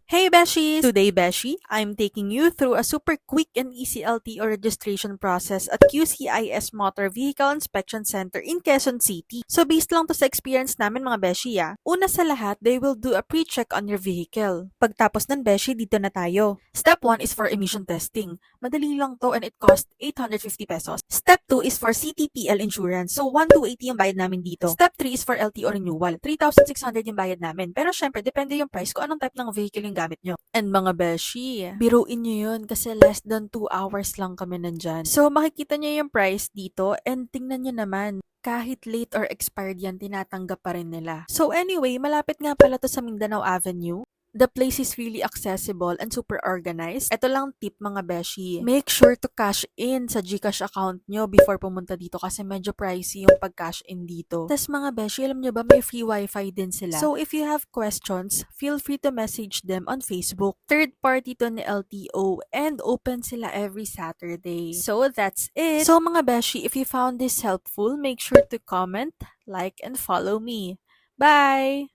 Hey Beshies! Today, Beshi, I'm taking you through a super quick and easy LTO registration process at QCIS Motor Vehicle Inspection Center in Quezon City. So based lang to sa experience namin mga Beshi Una sa lahat, they will do a pre-check on your vehicle. Pagtapos ng Beshi, dito na tayo. Step 1 is for emission testing. Madali lang to and it cost 850 pesos. Step 2 is for CTPL insurance. So 1,280 yung bayad namin dito. Step 3 is for LTO renewal. 3,600 yung bayad namin. Pero syempre, depende yung price kung anong type ng vehicle yung gamit nyo. And mga beshi, biruin nyo yun kasi less than 2 hours lang kami nandyan. So makikita nyo yung price dito and tingnan nyo naman. Kahit late or expired yan, tinatanggap pa rin nila. So anyway, malapit nga pala to sa Mindanao Avenue. The place is really accessible and super organized. Ito lang tip mga beshi. Make sure to cash in sa GCash account nyo before pumunta dito kasi medyo pricey yung pag-cash in dito. Tas mga beshi, alam nyo ba may free wifi din sila? So if you have questions, feel free to message them on Facebook. Third party to ni LTO and open sila every Saturday. So that's it. So mga beshi, if you found this helpful, make sure to comment, like, and follow me. Bye!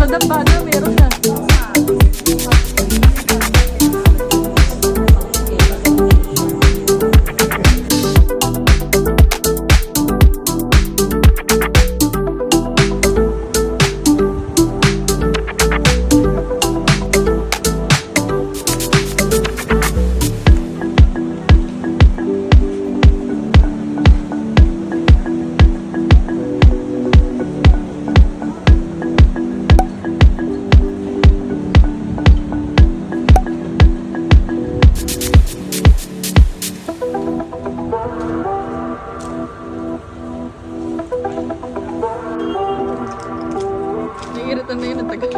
Sa Dambana, meron na. Nahihiratan na yun ang tagal.